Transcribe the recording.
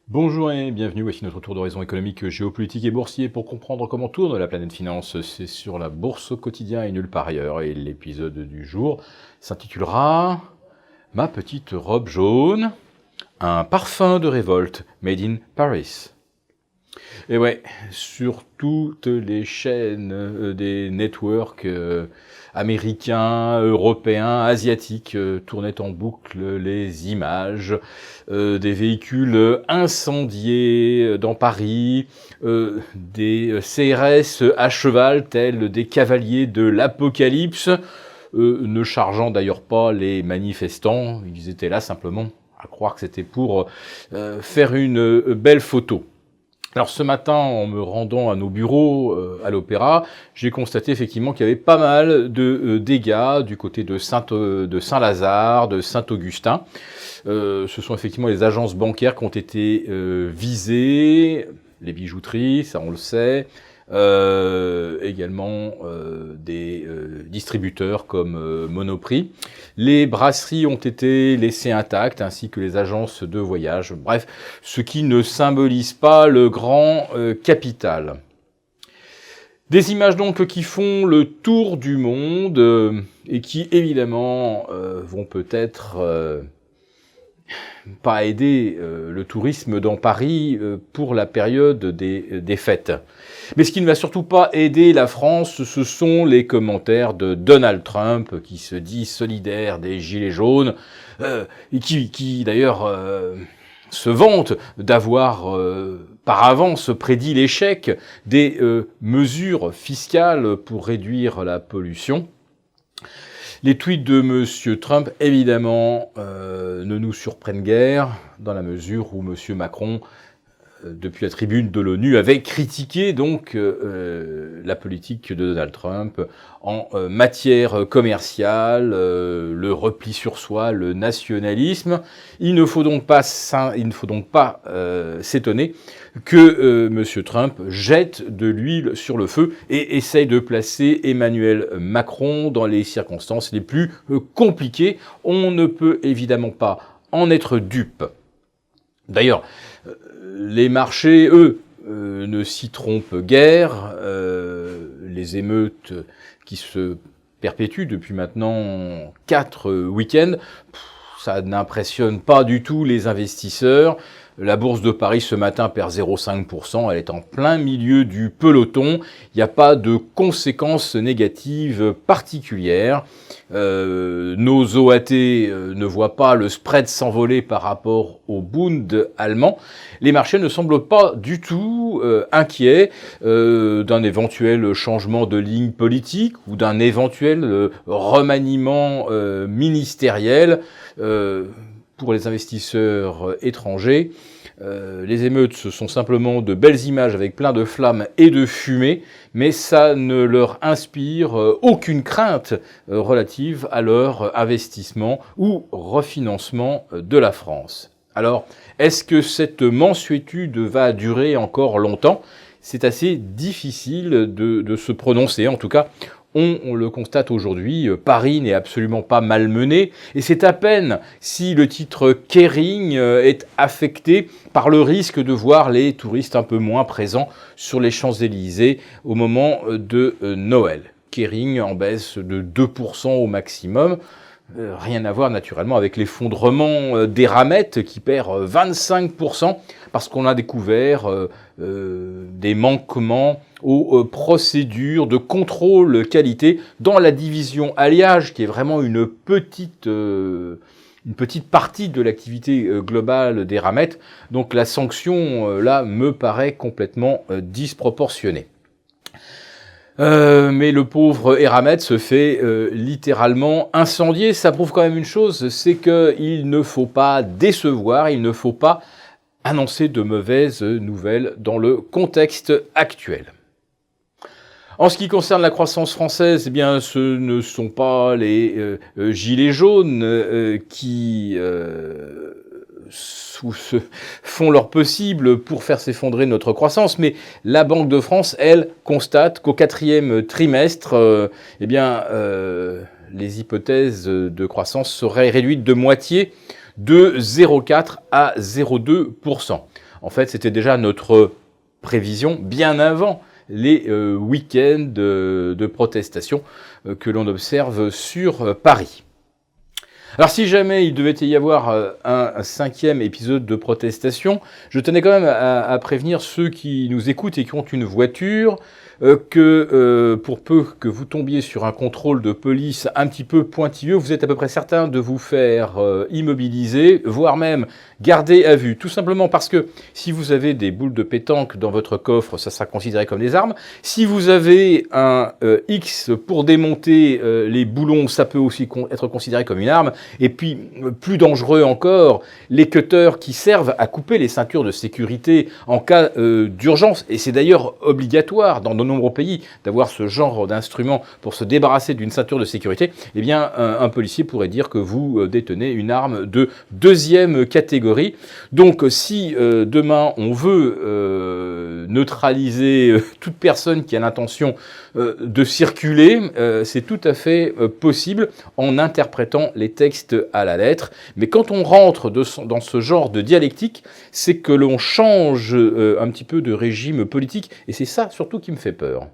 Bonjour et bienvenue, voici notre tour d'horizon économique, géopolitique et boursier pour comprendre comment tourne la planète finance. C'est sur la bourse au quotidien et nulle part ailleurs. Et l'épisode du jour s'intitulera « Ma petite robe jaune, un parfum de révolte made in Paris ». Et ouais, sur toutes les chaînes des networks américains, européens, asiatiques, tournaient en boucle les images des véhicules incendiés dans Paris, des CRS à cheval tels des cavaliers de l'apocalypse, ne chargeant d'ailleurs pas les manifestants, ils étaient là simplement à croire que c'était pour faire une belle photo. Alors ce matin, en me rendant à nos bureaux à l'Opéra, j'ai constaté effectivement qu'il y avait pas mal de dégâts du côté de Saint-Lazare, de Saint-Augustin. Ce sont effectivement les agences bancaires qui ont été visées, les bijouteries, ça on le sait, également des distributeurs comme Monoprix. Les brasseries ont été laissées intactes, ainsi que les agences de voyage. Bref, ce qui ne symbolise pas le grand capital. Des images donc qui font le tour du monde et qui évidemment vont peut-être pas aider le tourisme dans Paris pour la période des fêtes. Mais ce qui ne va surtout pas aider la France, ce sont les commentaires de Donald Trump, qui se dit solidaire des Gilets jaunes, et qui d'ailleurs se vante d'avoir par avance prédit l'échec des mesures fiscales pour réduire la pollution. Les tweets de M. Trump, évidemment, ne nous surprennent guère, dans la mesure où M. Macron, depuis la tribune de l'ONU, avait critiqué donc la politique de Donald Trump en matière commerciale, le repli sur soi, le nationalisme. Il ne faut donc pas s'étonner que M. Trump jette de l'huile sur le feu et essaye de placer Emmanuel Macron dans les circonstances les plus compliquées. On ne peut évidemment pas en être dupe. D'ailleurs, les marchés, eux, ne s'y trompent guère. Les émeutes qui se perpétuent depuis maintenant 4 week-ends, ça n'impressionne pas du tout les investisseurs. La bourse de Paris ce matin perd 0,5%, elle est en plein milieu du peloton, il n'y a pas de conséquences négatives particulières. Nos OAT ne voient pas le spread s'envoler par rapport au Bund allemand. Les marchés ne semblent pas du tout inquiets d'un éventuel changement de ligne politique ou d'un éventuel remaniement ministériel. Pour les investisseurs étrangers, les émeutes, ce sont simplement de belles images avec plein de flammes et de fumée, mais ça ne leur inspire aucune crainte relative à leur investissement ou refinancement de la France. Alors, est-ce que cette mansuétude va durer encore longtemps ? C'est assez difficile de se prononcer. En tout cas, on le constate aujourd'hui, Paris n'est absolument pas malmené, et c'est à peine si le titre Kering est affecté par le risque de voir les touristes un peu moins présents sur les Champs-Élysées au moment de Noël. Kering en baisse de 2% au maximum. Rien à voir naturellement avec l'effondrement d'Eramet qui perd 25% parce qu'on a découvert des manquements aux procédures de contrôle qualité dans la division alliage qui est vraiment une petite partie de l'activité globale d'Eramet. Donc la sanction là me paraît complètement disproportionnée. Mais le pauvre Eramet se fait littéralement incendier. Ça prouve quand même une chose, c'est qu'il ne faut pas décevoir, il ne faut pas annoncer de mauvaises nouvelles dans le contexte actuel. En ce qui concerne la croissance française, eh bien, ce ne sont pas les gilets jaunes qui font leur possible pour faire s'effondrer notre croissance, mais la Banque de France, elle, constate qu'au 4e trimestre, les hypothèses de croissance seraient réduites de moitié de 0,4 à 0,2%. En fait, c'était déjà notre prévision bien avant les week-ends de protestation que l'on observe sur Paris. Alors si jamais il devait y avoir un 5e épisode de protestation, je tenais quand même à prévenir ceux qui nous écoutent et qui ont une voiture que pour peu que vous tombiez sur un contrôle de police un petit peu pointilleux, vous êtes à peu près certain de vous faire immobiliser, voire même garder à vue. Tout simplement parce que si vous avez des boules de pétanque dans votre coffre, ça sera considéré comme des armes. Si vous avez un X pour démonter les boulons, ça peut aussi être considéré comme une arme. Et puis, plus dangereux encore, les cutters qui servent à couper les ceintures de sécurité en cas d'urgence. Et c'est d'ailleurs obligatoire dans de nombreux pays d'avoir ce genre d'instrument pour se débarrasser d'une ceinture de sécurité. Eh bien, un policier pourrait dire que vous détenez une arme de 2e catégorie. Donc, si demain on veut neutraliser toute personne qui a l'intention de circuler, c'est tout à fait possible en interprétant les textes à la lettre. Mais quand on rentre dans ce genre de dialectique, c'est que l'on change un petit peu de régime politique, et c'est ça surtout qui me fait peur.